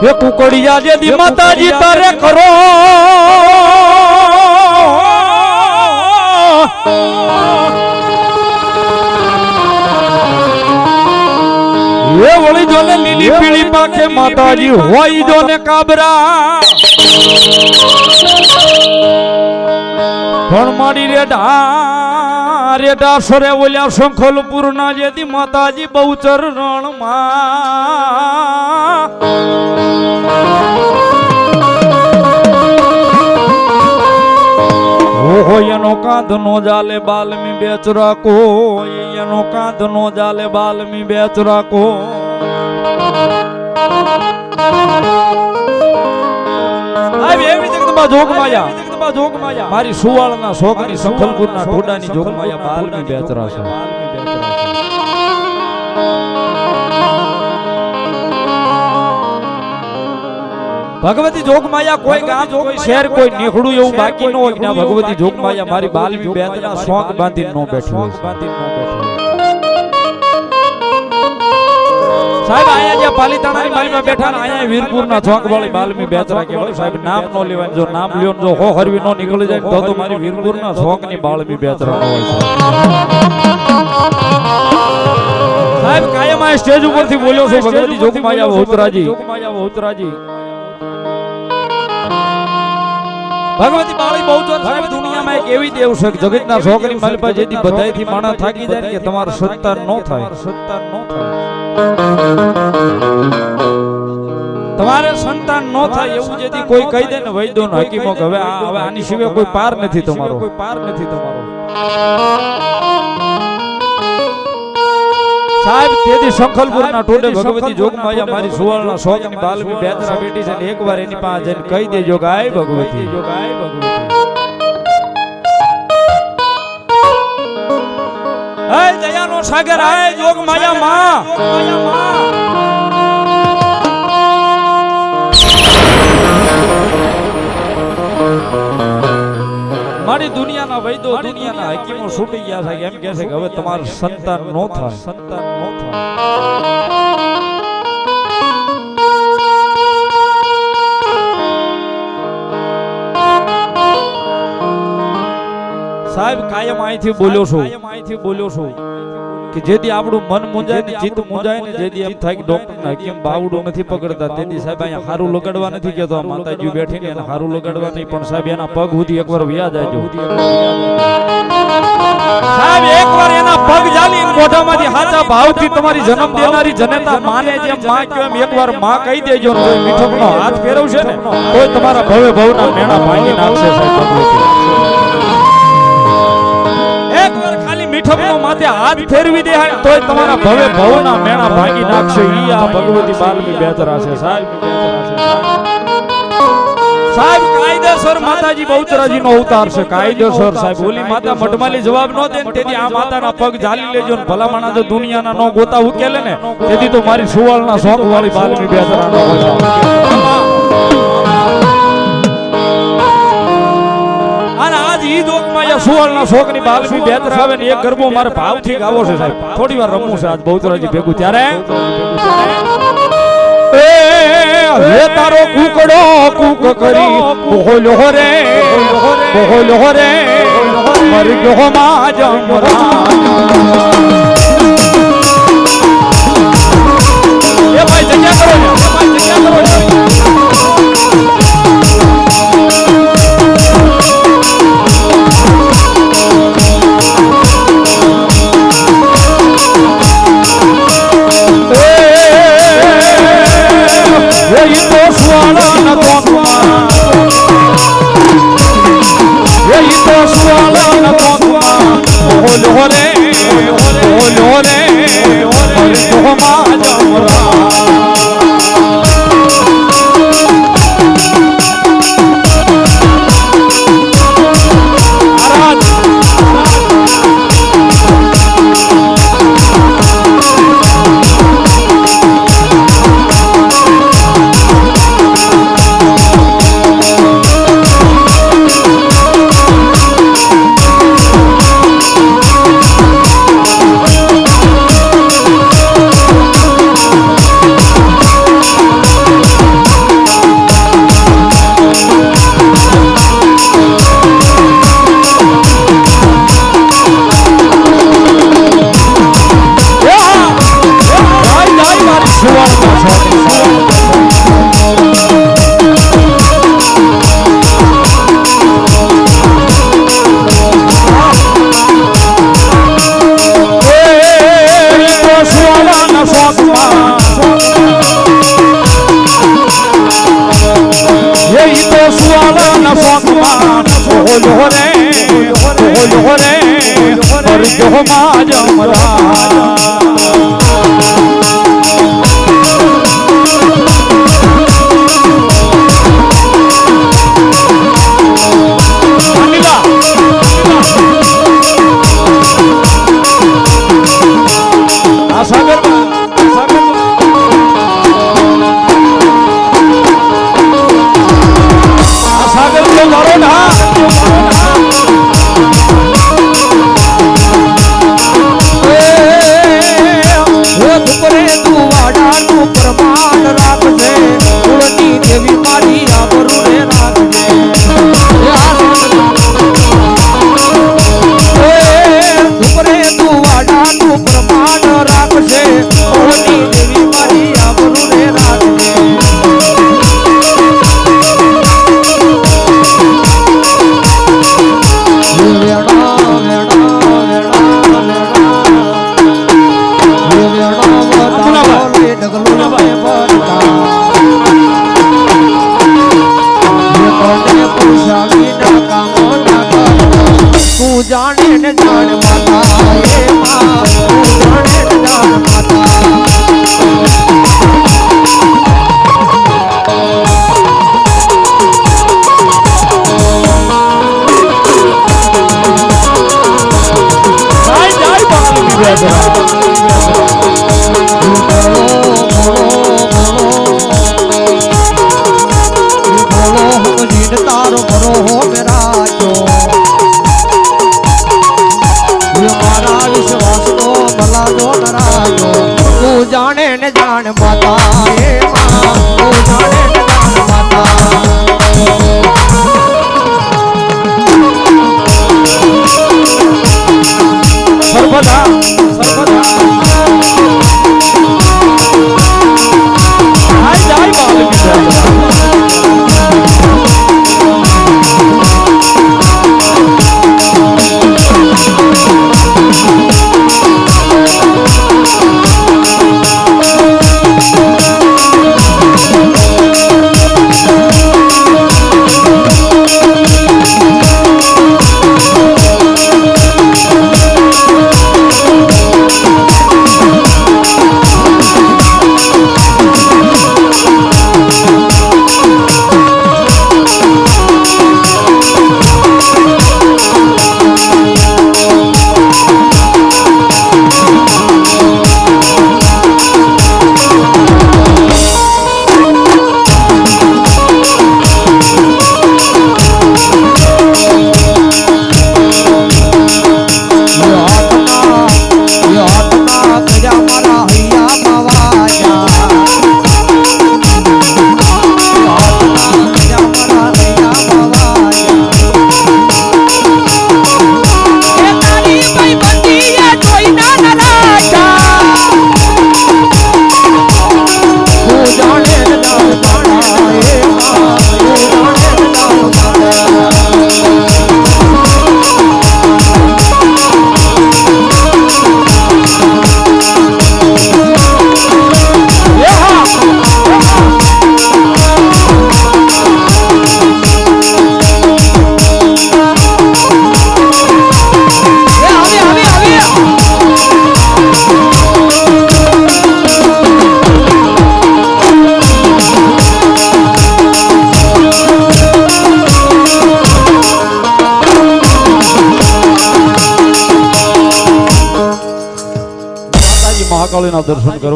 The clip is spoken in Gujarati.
એ કુકડિયા જે દી માતાજી તારે કરો એ વળી જો ને લીલી પીળી પાખે માતાજી હોય જો ને કાબરા પણ મારી રે ડાસરે ઓલ્યા શંખલપુર ના જેથી માતાજી બહુચર રણ માં ઓહો એનો કાંધ નો જાલે બાલમી બેચ રાખો એનો કાંધ નો જાલે બાલમી બેચ રાખો એવી જગદંબા જોગમાયા મારી સુવાળના શોકની સંખલપુરના ઢોડાની જોગમાયા બાલમી બેચરા છે ભગવતી જોગમાયા કોઈ ગામ કોઈ શહેર કોઈ નીખડું એવું બાકી ન હોય કે ભગવતી જોગમાયા મારી બાલમી બેચરા શોક બાંધીને નો બેઠી હોય સાહેબ આયા જે પાલીતાણાની માલીમાં બેઠા ને આયા વીરપુરના ચોક વાળી બાલમી બેચરા કહેવાય સાહેબ નામ નો લેવાય જો નામ લ્યો જો હો હરવી નો નીકળી જાય તો મારી વીરપુરના ચોકની બાલમી બેચરા નો હોય સાહેબ કાયમ આ સ્ટેજ ઉપરથી બોલ્યો છો ભગવતી જોગમાયા બહુચરાજી ભગવતી બાળી બહુચર સાહેબ દુનિયામાં એક એવી દેવ છે જગતના છોકરી માલપા જેથી બધાયથી માણા થાકી જાય કે તમારું સંતાન નો થાય તમારે સંતાન નો થાય એવું જેથી કોઈ કહી દે ને વૈદ્યો નો હકીમો હવે આની સિવાય કોઈ પાર નથી તમારો સાહેબ તેથી સંખલપુરના ટોડે ભગવતી જોગમાયા મારી સુવાળના શોકની બાલમી બેચરા બેટી છે ને એકવાર એની પાસે જઈને કહી દેજો કે આય ભગવતી હે દયાનો સાગર આય જોગમાયા માં મારી દુનિયાના વૈદો દુનિયાના હકીમો છૂટી ગયા છે એમ કહે છે કે હવે તમારું સંતાન નો થાય સાહેબ કાયમ અહીંથી બોલ્યો છું કે જેથી આપણું મન મુંજાય ને ચિત્ત મુંજાય ને જેથી એમ થાય કે ડોક્ટર ના હકીમ બાવડું નથી પકડતા તેથી સાહેબ અહીંયા હારું લગાડવા નથી કહેતો આ માતાજી બેઠી ને એને હારું લગાડવા નહીં પણ સાહેબ એના પગ સુધી એકવાર વ્યા જાયજો સાહેબ એકવાર એના પગ જાલી મોઢામાંથી હાચા ભાવથી તમારી જન્મ દેનારી જનતા માને જેમ માં કહ્યું એમ એકવાર માં કહી દેજો ને મીઠકનો હાથ ફેરવશે ને કોઈ તમારા ભવે ભવના મેણા ભાંગી નાખશે સાહેબ ભગવતી એકવાર ખાલી મીઠકનો માથે હાથ ફેરવી દે તોય તમારા ભવે ભવના મેણા ભાંગી નાખશે ઈ આ ભગવતી બાલમી બેચરા છે સાહેબ કાયદેસર માતાજી બહુચરાજીનો અવતાર છે કાયદેસર સાહેબ ઓલી માતા મઢમાલી જવાબ ન દે ને તેથી આ માતાના પગ ઝાલી લેજો ને ભલા માણા જો દુનિયાના નો ગોતા ઉકેલે ને તેથી તો મારી સુવાળના શોક વાળી બાલમી બેચરાનો સુવાળના શોકની બાલમી બેચરા આવે ને એક ગરબો મારે ભાવથી ગાવો છે સાહેબ થોડી વાર રમવું છે આજ બહુચરાજી ભેગું ત્યારે હે તારો કુકડો કુક કરી બોલ્યો રે મરી ગયો માં જમરા એ ભાઈ જગ્યા કરો ભગવાન બોલો રે કરજો માં જમરા जाने न जान माता ये माँ जाने न जान माता तारो करो हो मेरा जो विश्वास को भला जो डरायो तू जाने न जान माता ये माँ तू जाने न जान माता सर्वदा जाय बाल મહાકાળીના દર્શન કરવા